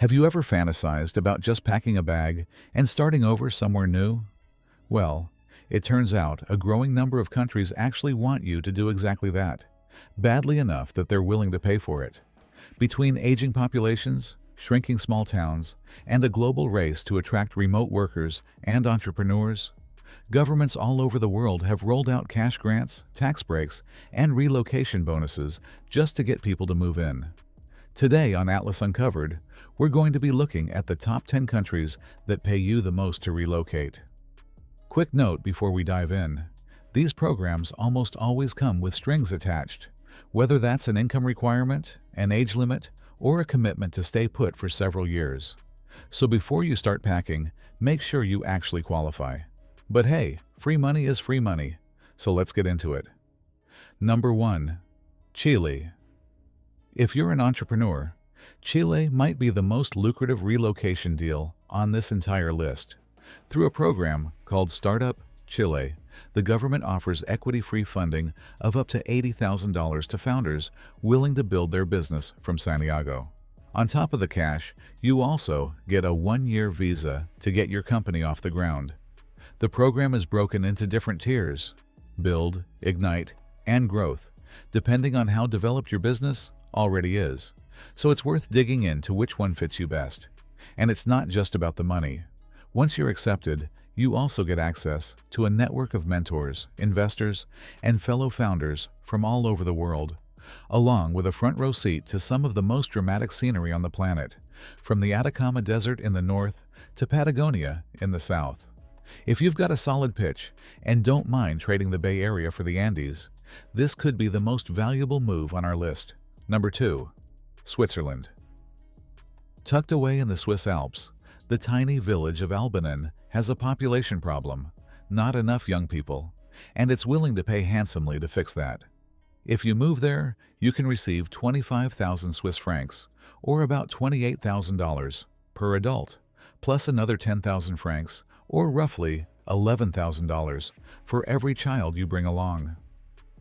Have you ever fantasized about just packing a bag and starting over somewhere new? Well, it turns out a growing number of countries actually want you to do exactly that, badly enough that they're willing to pay for it. Between aging populations, shrinking small towns, and a global race to attract remote workers and entrepreneurs, governments all over the world have rolled out cash grants, tax breaks, and relocation bonuses just to get people to move in. Today on Atlas Uncovered, we're going to be looking at the top 10 countries that pay you the most to relocate. Quick note before we dive in. These programs almost always come with strings attached, whether that's an income requirement, an age limit, or a commitment to stay put for several years. So before you start packing, make sure you actually qualify. But hey, free money is free money, so let's get into it. Number 1. Chile. If you're an entrepreneur, Chile might be the most lucrative relocation deal on this entire list. Through a program called Startup Chile, the government offers equity-free funding of up to $80,000 to founders willing to build their business from Santiago. On top of the cash, you also get a one-year visa to get your company off the ground. The program is broken into different tiers: Build, Ignite, and Growth, depending on how developed your business already is. So it's worth digging into which one fits you best. And it's not just about the money. Once you're accepted, you also get access to a network of mentors, investors, and fellow founders from all over the world, along with a front row seat to some of the most dramatic scenery on the planet, from the Atacama Desert in the north to Patagonia in the south. If you've got a solid pitch and don't mind trading the Bay Area for the Andes, this could be the most valuable move on our list. Number 2. Switzerland. Tucked away in the Swiss Alps, the tiny village of Albanen has a population problem, not enough young people, and it's willing to pay handsomely to fix that. If you move there, you can receive 25,000 Swiss francs, or about $28,000 per adult, plus another 10,000 francs, or roughly $11,000 for every child you bring along.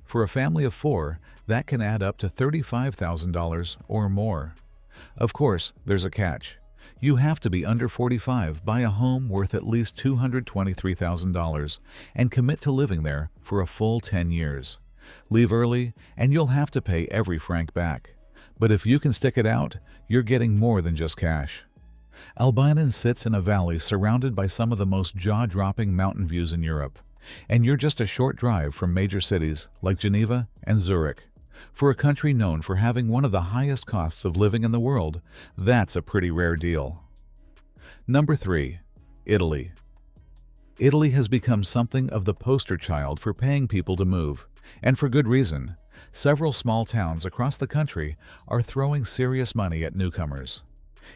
For a family of 4, that can add up to $35,000 or more. Of course, there's a catch. You have to be under 45, buy a home worth at least $223,000, and commit to living there for a full 10 years. Leave early, and you'll have to pay every franc back. But if you can stick it out, you're getting more than just cash. Albanen sits in a valley surrounded by some of the most jaw-dropping mountain views in Europe, and you're just a short drive from major cities like Geneva and Zurich. For a country known for having one of the highest costs of living in the world, that's a pretty rare deal. Number 3. Italy. Italy has become something of the poster child for paying people to move, and for good reason. Several small towns across the country are throwing serious money at newcomers.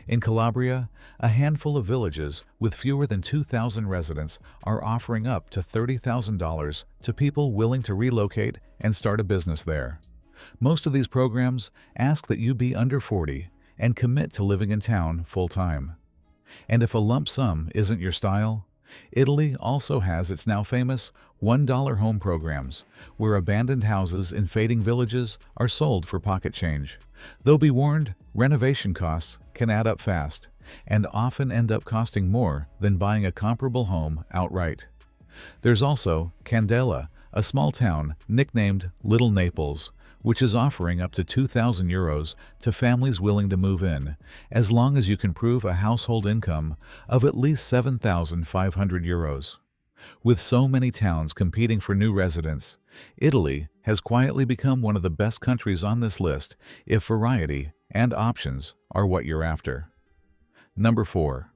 In Calabria, a handful of villages with fewer than 2,000 residents are offering up to $30,000 to people willing to relocate and start a business there. Most of these programs ask that you be under 40 and commit to living in town full-time. And if a lump sum isn't your style, Italy also has its now famous $1 home programs, where abandoned houses in fading villages are sold for pocket change. Though be warned, renovation costs can add up fast and often end up costing more than buying a comparable home outright. There's also Candela, a small town nicknamed Little Naples, which is offering up to 2,000 euros to families willing to move in, as long as you can prove a household income of at least 7,500 euros. With so many towns competing for new residents, Italy has quietly become one of the best countries on this list if variety and options are what you're after. Number 4.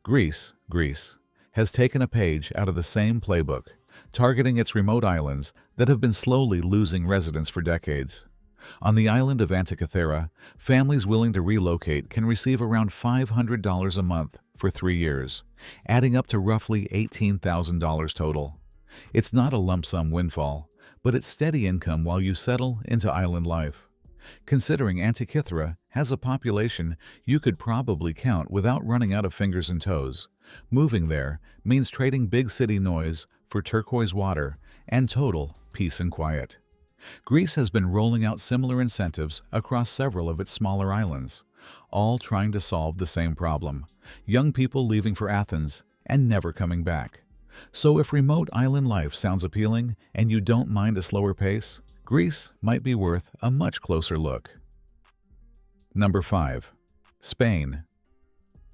Greece. Greece has taken a page out of the same playbook, targeting its remote islands that have been slowly losing residents for decades. On the island of Antikythera, families willing to relocate can receive around $500 a month for 3 years, adding up to roughly $18,000 total. It's not a lump sum windfall, but it's steady income while you settle into island life. Considering Antikythera has a population you could probably count without running out of fingers and toes, moving there means trading big city noise for turquoise water and total peace and quiet. Greece has been rolling out similar incentives across several of its smaller islands, all trying to solve the same problem: young people leaving for Athens and never coming back. So if remote island life sounds appealing and you don't mind a slower pace, Greece might be worth a much closer look. Number 5. Spain.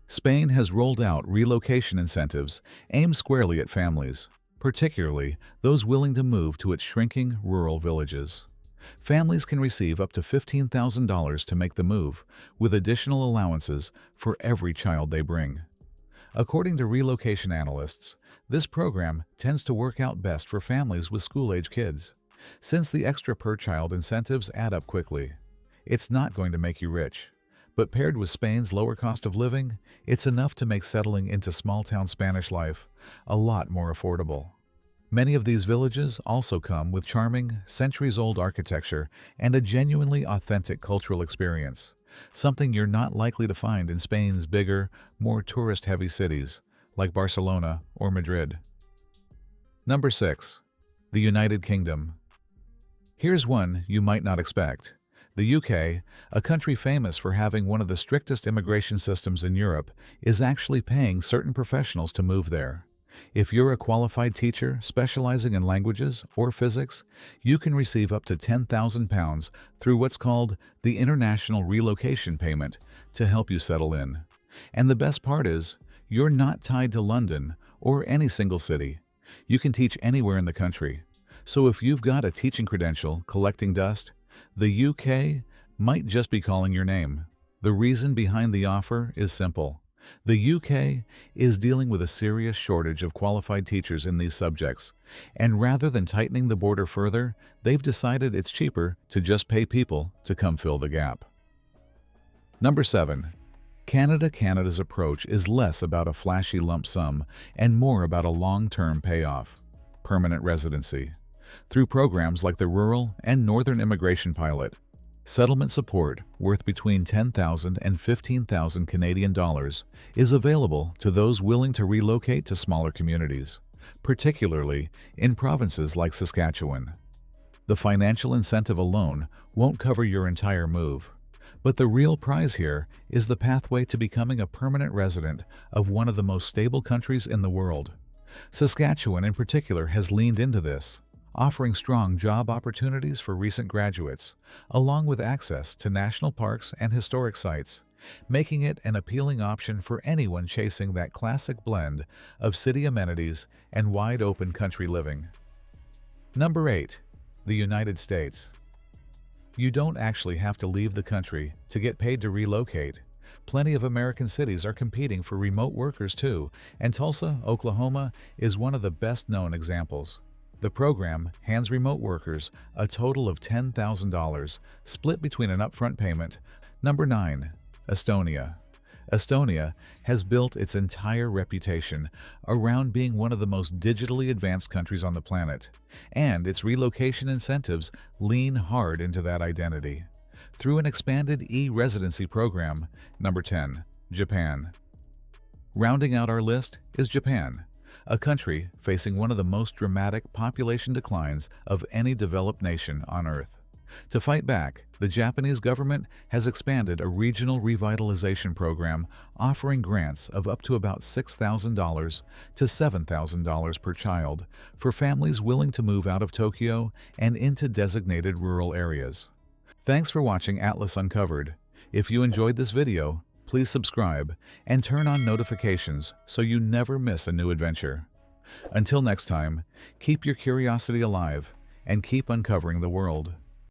Spain has rolled out relocation incentives aimed squarely at families, particularly those willing to move to its shrinking rural villages. Families can receive up to $15,000 to make the move, with additional allowances for every child they bring. According to relocation analysts, this program tends to work out best for families with school-age kids, since the extra per-child incentives add up quickly. It's not going to make you rich, but paired with Spain's lower cost of living, it's enough to make settling into small-town Spanish life a lot more affordable. Many of these villages also come with charming, centuries-old architecture and a genuinely authentic cultural experience, something you're not likely to find in Spain's bigger, more tourist-heavy cities like Barcelona or Madrid. Number 6. The United Kingdom. Here's one you might not expect. The UK, a country famous for having one of the strictest immigration systems in Europe, is actually paying certain professionals to move there. If you're a qualified teacher specializing in languages or physics, you can receive up to £10,000 through what's called the International Relocation Payment to help you settle in. And the best part is, you're not tied to London or any single city. You can teach anywhere in the country. So if you've got a teaching credential collecting dust, the UK might just be calling your name. The reason behind the offer is simple. The UK is dealing with a serious shortage of qualified teachers in these subjects, and rather than tightening the border further, they've decided it's cheaper to just pay people to come fill the gap. Number 7. Canada. Canada's approach is less about a flashy lump sum and more about a long-term payoff: permanent residency. Through programs like the Rural and Northern Immigration Pilot, settlement support worth between $10,000 and $15,000 Canadian dollars is available to those willing to relocate to smaller communities, particularly in provinces like Saskatchewan. The financial incentive alone won't cover your entire move, but the real prize here is the pathway to becoming a permanent resident of one of the most stable countries in the world. Saskatchewan in particular has leaned into this, offering strong job opportunities for recent graduates, along with access to national parks and historic sites, making it an appealing option for anyone chasing that classic blend of city amenities and wide-open country living. Number 8. The United States. You don't actually have to leave the country to get paid to relocate. Plenty of American cities are competing for remote workers too, and Tulsa, Oklahoma is one of the best-known examples. The program hands remote workers a total of $10,000, split between an upfront payment. Number 9. Estonia. Estonia has built its entire reputation around being one of the most digitally advanced countries on the planet, and its relocation incentives lean hard into that identity. Through an expanded e-residency program. Number 10. Japan. Rounding out our list is Japan, a country facing one of the most dramatic population declines of any developed nation on Earth. To fight back, the Japanese government has expanded a regional revitalization program offering grants of up to about $6,000 to $7,000 per child for families willing to move out of Tokyo and into designated rural areas. Thanks for watching Atlas Uncovered. If you enjoyed this video, please subscribe and turn on notifications so you never miss a new adventure. Until next time, keep your curiosity alive and keep uncovering the world.